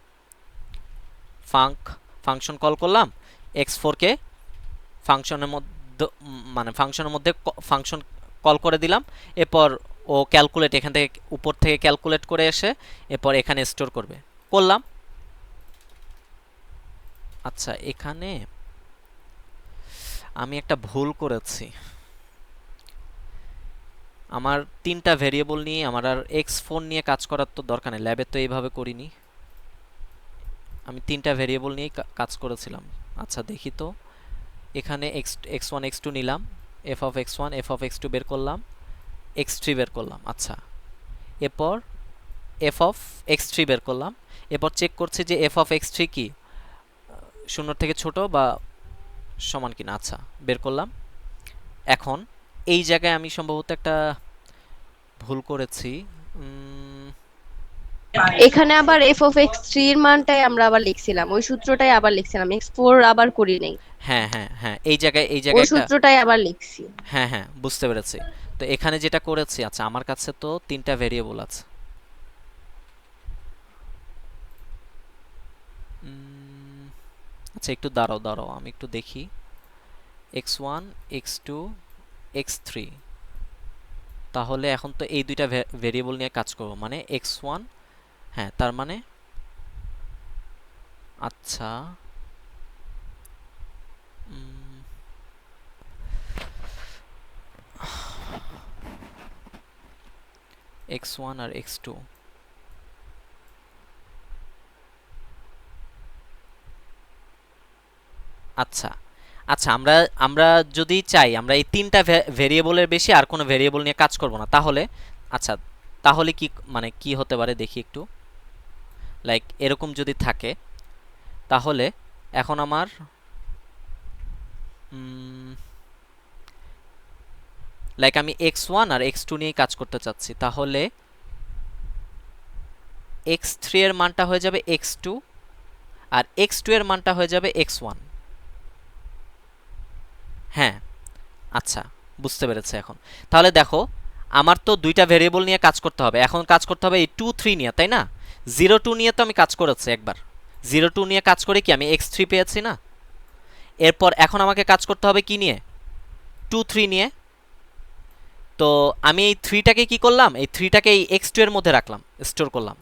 ফাংশন কল করলাম, x4 কে ফাংশনের মধ্যে মানে ফাংশনের মধ্যে ফাংশন কল করে দিলাম। এরপর ও ক্যালকুলেট, এখান থেকে উপর থেকে ক্যালকুলেট করে এসে এরপর এখানে স্টোর করবে, করলাম। আচ্ছা, এখানে আমি একটা ভুল করেছি, আমার 3টা ভেরিয়েবল নিয়ে আমার আর x4 নিয়ে কাজ করার তো দরকার নেই, ল্যাবে তো এইভাবে করিনি, আমি 3টা ভেরিয়েবল নিয়েই কাজ করেছিলাম। আচ্ছা দেখি তো, এখানে x1 x2 নিলাম, f of x1 f of x2 বের করলাম, x3 বের করলাম। আচ্ছা, এরপর f অফ x3 বের করলাম, এরপর চেক করছি যে f অফ x3 কি 0 থেকে ছোট বা সমান কিনা। আচ্ছা, বের করলাম। এখন এই জায়গায় আমি সম্ভবত একটা ভুল করেছি, এখানে আবার f of x3 এর মানটাই আমরা আবার লিখছিলাম, ওই সূত্রটাই আবার লিখছিলাম, x4 আবার করি নাই, হ্যাঁ হ্যাঁ হ্যাঁ, এই জায়গায় ওই একটা, সূত্রটাই আবার লিখছি। হ্যাঁ হ্যাঁ বুঝতে পেরেছি। তো এখানে যেটা করেছি, আচ্ছা আমার কাছে তো 3টা ভেরিয়েবল আছে, আচ্ছা একটু দাঁড়াও আমি একটু দেখি, x1 x2 x3। তাহলে এখন তো এই দুইটা ভেরিয়েবল নিয়ে কাজ করব, মানে x1, হ্যাঁ তার মানে আচ্ছা x1 আর x2, আচ্ছা আচ্ছা আমরা আমরা যদি চাই আমরা এই 3টা ভেরিয়েবলের বেশি আর কোনো ভেরিয়েবল নিয়ে কাজ করব না, তাহলে আচ্ছা তাহলে কি মানে কি হতে পারে দেখি একটু, লাইক এরকম যদি থাকে, তাহলে এখন আমার লাইক আমি x1 আর x2 নিয়ে কাজ করতে চাচ্ছি, তাহলে x3 এর মানটা হয়ে যাবে x2 আর x2 এর মানটা হয়ে যাবে x1। হ্যাঁ, আচ্ছা, বুঝতে পেরেছি এখন। তাহলে দেখো, আমার তো দুইটা ভেরিয়েবল নিয়ে কাজ করতে হবে, এখন কাজ করতে হবে এই 2 3 নিয়ে, তাই না? 0 2 নিয়ে তো আমি কাজ করেছি একবার, 0 2 নিয়ে কাজ করে কি আমি x3 পেয়েছি না? এরপর এখন আমাকে কাজ করতে হবে কি নিয়ে? 2 3 নিয়ে। তো আমি এই 3টাকে কি করলাম, এই 3টাকে এই x2 এর মধ্যে রাখলাম, স্টোর করলাম।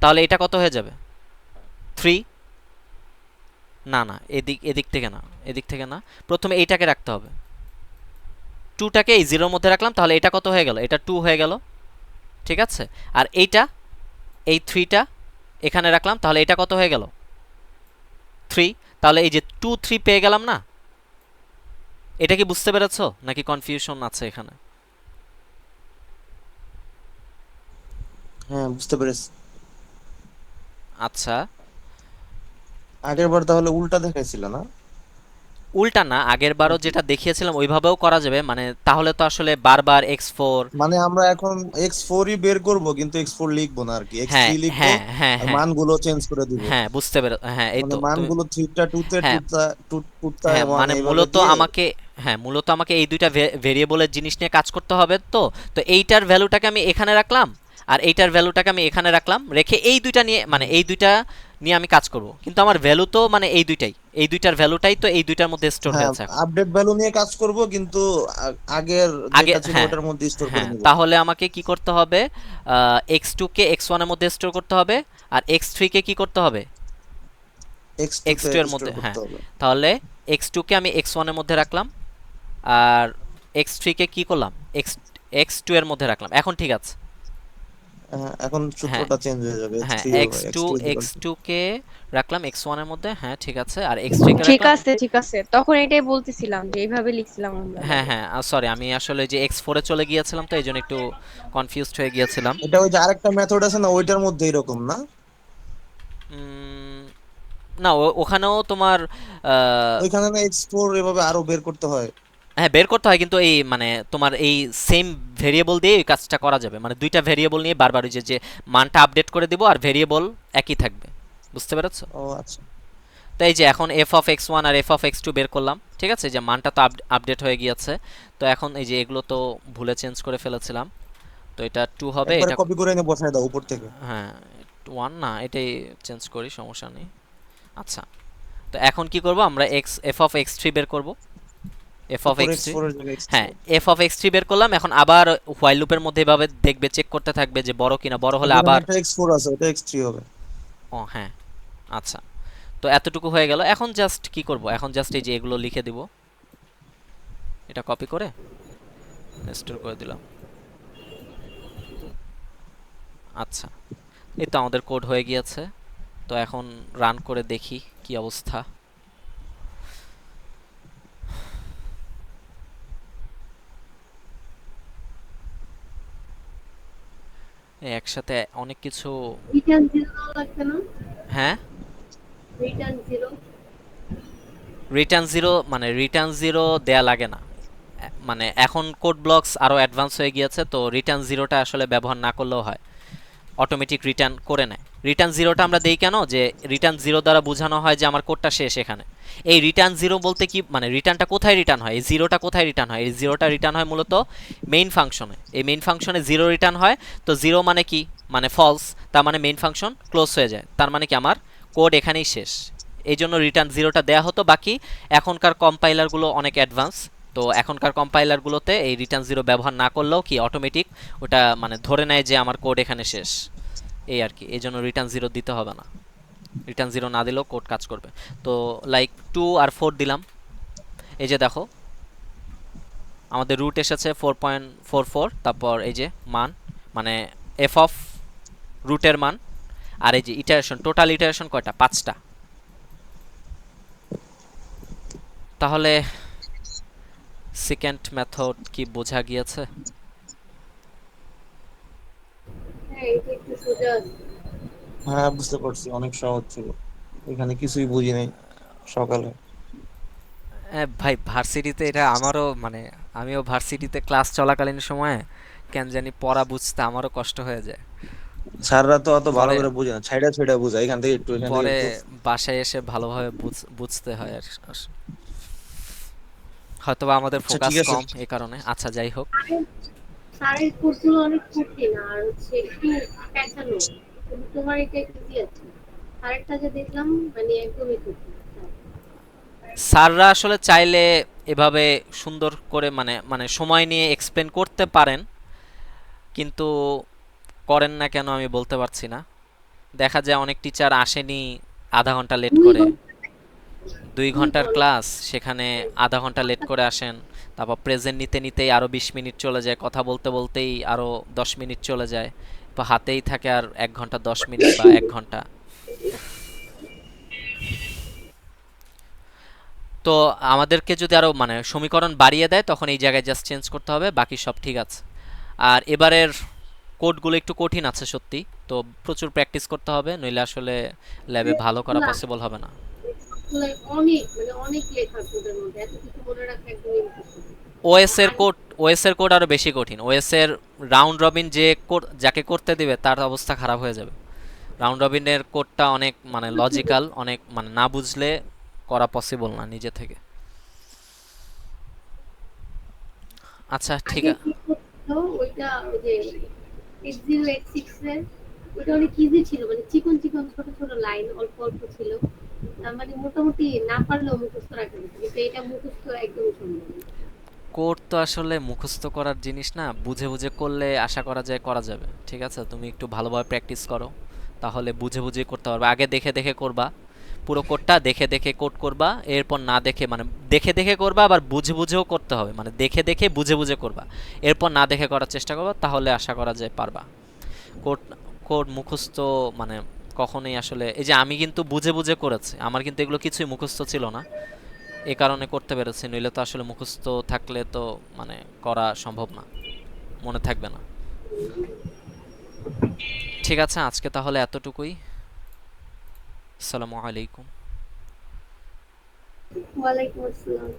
তাহলে এটা কত হয়ে যাবে? 3। না না, এদিক থেকে না, এদিক থেকে না, প্রথমে এইটাকে রাখতে হবে। 2টাকে এই 0 এর মধ্যে রাখলাম, তাহলে এটা কত হয়ে গেল? এটা 2 হয়ে গেল, ঠিক আছে? আর এইটা, এই 3টা এখানে রাখলাম, তাহলে এটা কত হয়ে গেল? 3। তাহলে এই যে 2 3 পেয়ে গেলাম না? এটা কি বুঝতে পেরেছো নাকি কনফিউশন আছে এখানে? হ্যাঁ, বুঝতে পেরেছি। আচ্ছা, আগের বার তাহলে উল্টা দেখাইছিল না? উল্টা না, আগের বারও যেটা দেখিয়েছিলাম ওইভাবেও করা যাবে, মানে তাহলে তো আসলে বারবার x4। মানে আমরা এখন x4 ই বের করব, কিন্তু x4 লিখবো না আর কি, x3 হ্যাঁ লিখবো। হ্যাঁ হ্যাঁ আর হ্যাঁ মানগুলো চেঞ্জ করে দিব। হ্যাঁ, বুঝতে পেরে, হ্যাঁ, এই মানে তো তুমি, মানগুলো 3টা 2 তে, হ্যাঁ 2টা হ্যাঁ, 1 মানে এইভাবে মূলত দিয়ে। আমাকে, হ্যাঁ মূলত আমাকে এই দুইটা ভেরিয়েবলের জিনিস নিয়ে কাজ করতে হবে। তো তো এইটার ভ্যালুটাকে আমি এখানে রাখলাম, আর এইটার ভ্যালুটাকে আমি এখানে রাখলাম, রেখে এই দুইটা নিয়ে, মানে এই দুইটা নিয়ে আমি কাজ করব। কিন্তু আমার ভ্যালু তো মানে এই দুইটাই, এই দুইটার ভ্যালুটাই তো এই দুইটার মধ্যে স্টোর হয়ে হ্যাঁ, আছে এখন। আপডেট ভ্যালু নিয়ে কাজ করব, কিন্তু আগের আগে, যেটা ছিল হ্যাঁ ওটার মধ্যে স্টোর করে হ্যাঁ, নিব। তাহলে আমাকে কি করতে হবে? x2 কে x1 এর মধ্যে স্টোর করতে হবে, আর x3 কে কি করতে হবে? x2 x2 তে এর স্টোর মধ্যে, হ্যাঁ। করতে হবে। তাহলে x2 কে আমি x1 এর মধ্যে রাখলাম, আর x3 কে কি করলাম? x2 এর মধ্যে রাখলাম। এখন ঠিক আছে। হ্যাঁ, এখন হ্যাঁ সূত্রটা চেঞ্জ হয়ে যাবে, হ্যাঁ, x3 হবে, x2 x2 x2 কে রাখলাম x1 এর মধ্যে, হ্যাঁ ঠিক আছে, আর x3 কে ঠিক রাখলাম। আছে ঠিক আছে, তখন এটাই বলতেছিলাম যে এইভাবে লিখছিলাম আমরা হ্যাঁ আগে। হ্যাঁ, সরি, আমি আসলে যে x4 এ চলে গিয়েছিলাম, তো এইজন্য একটু কনফিউজড হয়ে গিয়েছিলাম। এটা ওই যে আরেকটা মেথড আছে না, ওইটার মধ্যে এরকম না? উম, না, ওখানেও তোমার ওইখানে না x4 এভাবে আরো বের করতে হয়? হ্যাঁ বের করতে হয়, কিন্তু এই মানে তোমার এই সেম ভেরিয়েবল দিয়ে এই কাজটা করা যাবে, মানে দুইটা ভেরিয়েবল নিয়ে বারবার ওই যে যে মানটা আপডেট করে দিব, আর ভেরিয়েবল একই থাকবে। বুঝতে পেরেছো? ও আচ্ছা। তো এই যে এখন f of x1 R f of x2 বের করলাম, ঠিক আছে, যে মানটা তো আপডেট হয়ে গিয়েছে। তো এখন এই যে এগুলো তো ভুলে চেঞ্জ করে ফেলেছিলাম, তো এটা 2 হবে, একবারে এটা, কপি করে এনে বসায় দাও উপর থেকে। হ্যাঁ 1 না, এটাই চেঞ্জ করি, সমস্যা নেই। আচ্ছা, তো এখন কি করব আমরা? f of x3 বের করব, f of উপর x3, x4 এর জায়গায় x3 হ্যাঁ হবে। f of x3 বের করলাম। এখন আবার হোয়াইল লুপের মধ্যে এভাবে দেখবে, চেক করতে থাকবে যে বড় কিনা, বড় হলে যেখানে আবার, একটা x4 আছে ওটা x3 হবে। ও হ্যাঁ, আচ্ছা, তো এতটুকু হয়ে গেল। এখন জাস্ট কি করব? এখন জাস্ট এই যে এগুলো লিখে দিব, এটা কপি করে স্টোর করে দিলাম। আচ্ছা, এই তো আমাদের কোড হয়ে গিয়েছে। তো এখন রান করে দেখি কি অবস্থা। একসাথে অনেক কিছু, রিটার্ন জিরো দেওয়া লাগবে না? হ্যাঁ রিটার্ন জিরো। রিটার্ন জিরো, মানে রিটার্ন জিরো দেয়া লাগে না, মানে এখন কোড ব্লকস আরো অ্যাডভান্স হয়ে গিয়েছে, তো রিটার্ন জিরোটা আসলে ব্যবহার না করলেও হয়, অটোমেটিক রিটার্ন করে নেয়। রিটার্ন জিরোটা আমরা দেই কেন? যে রিটার্ন জিরো দ্বারা বোঝানো হয় যে আমার কোডটা শেষ এখানে। এই রিটার্ন জিরো বলতে কি, মানে রিটার্নটা কোথায় রিটার্ন হয়, এই জিরোটা কোথায় রিটার্ন হয়? এই জিরোটা রিটার্ন হয় মূলত মেইন ফাংশনে। এই মেইন ফাংশনে জিরো রিটার্ন হয়। তো জিরো মানে কি? মানে ফলস, তার মানে মেইন ফাংশন ক্লোজ হয়ে যায়, তার মানে কি আমার কোড এখানেই শেষ। এই জন্য রিটার্ন জিরোটা দেয়া হতো। বাকি এখনকার কম্পাইলারগুলো অনেক অ্যাডভান্স, তো এখনকার কম্পাইলারগুলোতে এই রিটার্ন জিরো ব্যবহার না করলেও কি অটোমেটিক ওটা মানে ধরে নেয় যে আমার কোড এখানে শেষ, এই আর কি। এই জন্য রিটার্ন জিরো দিতে হবে না, রিটার্ন জিরো না দিলেও কোড কাজ করবে। তো লাইক 2 আর 4 দিলাম, এই যে দেখো আমাদের রুট এসেছে 4.44, তারপর এই যে মান, মানে এফ অফ রুটের মান, আর এই যে ইটারেশন, টোটাল ইটারেশন কয়টা? 5টা। তাহলে সেকেন্ড মেথড কি বোঝা গিয়েছে? হ্যাঁ, এটা একটু সোজা আছে। হ্যাঁ, বুঝতে পারছি, অনেক সহজ ছিল, এখানে কিছুই বুঝি নাই সকালে। ভাই ভার্সিটিতে এটা আমারও, মানে আমিও ভার্সিটিতে ক্লাস চলাকালীন সময়ে কেন জানি পড়া বুঝতে আমারও কষ্ট হয়ে যায়। স্যাররা তো অত ভালো পরে করে বুঝে না, ছাইড়া ছাইড়া বুঝায়, এখান থেকে একটু এখান থেকে পরে একটু। বাসায় এসে ভালোভাবে বুঝতে হয় আর হয়তোবা আমাদের আচ্ছা ফোকাস ঠিক আছে। কম এই কারণে। আচ্ছা যাই হোক, স্যারের কোর্সগুলো অনেক কঠিন আর হচ্ছে একটু প্যাঁচানো, কিন্তু তোমার এটা ইজি আছে। আরেকটা যে দেখলাম মানে একদমই কঠিন। স্যাররা আসলে চাইলে এভাবে সুন্দর করে মানে মানে সময় নিয়ে এক্সপ্লেন করতে পারেন, কিন্তু করেন না কেন আমি বলতে পারছি না। দেখা যায় অনেক টিচার আসেনি আধা ঘন্টা লেট দুই করে, ঘন্টা 2 ঘন্টার ক্লাস সেখানে আধা ঘন্টা লেট করে আসেন, তারপর প্রেজেন্ট নিতে নিতেই আরও 20 মিনিট চলে যায়, কথা বলতে বলতেই আরও 10 মিনিট চলে যায়, তো হাতেই থাকে আর 1 ঘন্টা 10 মিনিট বা 1 ঘন্টা। তো আমাদেরকে যদি আরও মানে সমীকরণ বাড়িয়ে দেয় তখন এই জায়গায় জাস্ট চেঞ্জ করতে হবে, বাকি সব ঠিক আছে। আর এবারের কোডগুলো একটু কঠিন আছে সত্যি, তো প্রচুর প্র্যাকটিস করতে হবে, নইলে আসলে ল্যাবে ভালো করা না, পসিবল হবে না। অনেক মানে অনেক লেখা কোডের মধ্যে, এত কিছু মনে রাখা একদমই impossible। ওএস এর আর কোড, ওএস এর কোড আরো বেশি কঠিন। ওএস এর রাউন্ড রবিন যে যাকে করতে দিবে তার অবস্থা খারাপ হয়ে যাবে। রাউন্ড রবিনের কোডটা অনেক মানে লজিক্যাল, অনেক মানে না বুঝলে করা পসিবল না নিজে থেকে। আচ্ছা ঠিক আগে আছে। কি করতো ওইটা, ওই যে X0 X6 এর ওইটা অনেক ইজি ছিল, মানে চিকন চিকন ছোট ছোট লাইন অল্প অল্প ছিল। তার মানে মোটামুটি না পারলেও মুখস্থ রাখা যেত, কিন্তু এটা মুখস্থ একদমই সম্ভব না। কোড তো আসলে মুখস্থ করার জিনিস না, বুঝে বুঝে করলে আশা করা যায় করা যাবে। ঠিক আছে, তুমি একটু ভালোভাবে প্র্যাকটিস করো, তাহলে বুঝে বুঝে করতে পারবে। আগে দেখে দেখে করবা, পুরো কোডটা দেখে দেখে কোড করবা, এরপর না দেখে মানে দেখে দেখে করবা, আবার বুঝে বুঝেও করতে হবে, মানে দেখে দেখে বুঝে বুঝে করবা, এরপর না দেখে করার চেষ্টা করবা, তাহলে আশা করা যায় পারবা। কোড কোড মুখস্থ মানে কখনোই আসলে, এই যে আমি কিন্তু বুঝে বুঝে করেছি, আমার কিন্তু এগুলো কিছুই মুখস্থ ছিল না, এ কারণে করতে পেরেছি, নইলে তো আসলে মুখস্থ থাকলে তো মানে করা সম্ভব না, মনে থাকবে না। ঠিক আছে, আজকে তাহলে এতটুকুই। আসসালামু আলাইকুম। ওয়ালাইকুম আসসালাম।